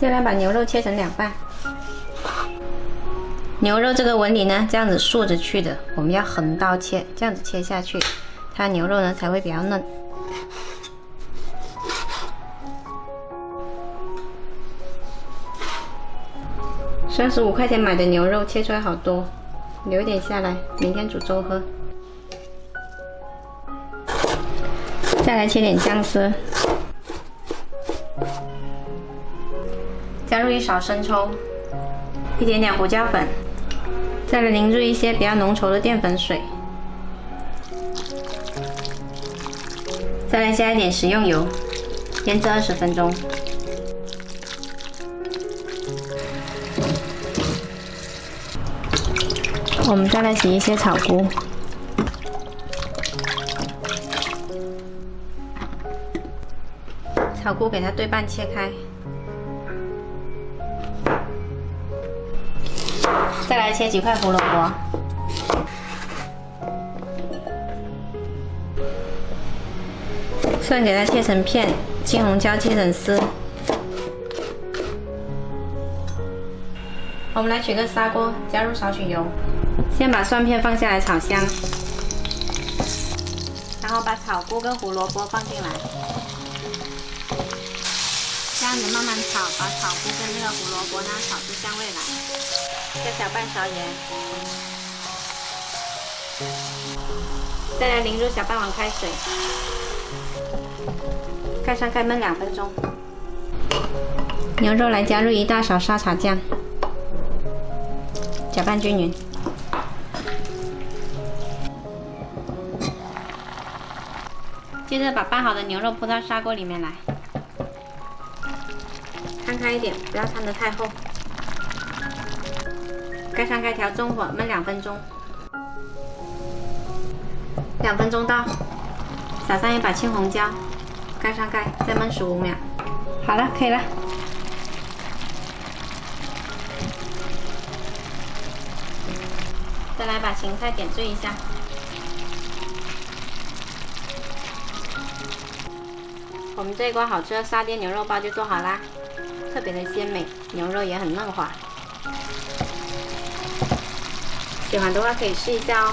先来把牛肉切成2半。牛肉这个纹理呢，这样子竖着去的，我们要横刀切，这样子切下去，它牛肉呢才会比较嫩。35块钱买的牛肉切出来好多，留点下来，明天煮粥喝。再来切点姜丝，加入1勺生抽，一点点胡椒粉，再来淋入一些比较浓稠的淀粉水，再来加一点食用油，腌制20分钟。我们再来洗一些草菇，草菇给它对半切开，再来切几块胡萝卜，蒜给它切成片，青红椒切成丝。我们来取个砂锅，加入少许油，先把蒜片放下来炒香，然后把草菇跟胡萝卜放进来，这样子慢慢炒，把草菇跟这个胡萝卜呢炒出香味来。再小半勺盐，再来淋入小半碗开水，盖上盖焖2分钟。牛肉来加入1大勺沙茶酱，搅拌均匀。接着把拌好的牛肉铺到砂锅里面来，摊开一点，不要摊得太厚。盖上盖，调中火焖2分钟。2分钟到，撒上1把青红椒，盖上盖，再焖15秒。好了，可以了。再来把芹菜点缀一下，我们这一锅好吃的沙爹牛肉包就做好啦，特别的鲜美，牛肉也很嫩滑。喜欢的话可以试一下哦。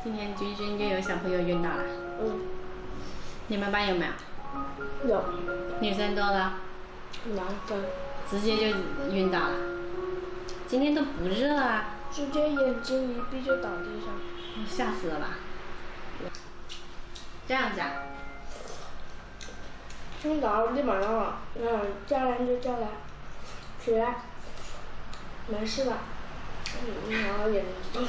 今天君君又有小朋友晕倒了。你们班有没有？有。女生多了。男生。直接就晕倒了。今天都不热啊。直接眼睛一闭就倒地上。吓死了吧？这样子啊？晕倒立马让我叫来就叫来，起来，没事的。然后眼睛。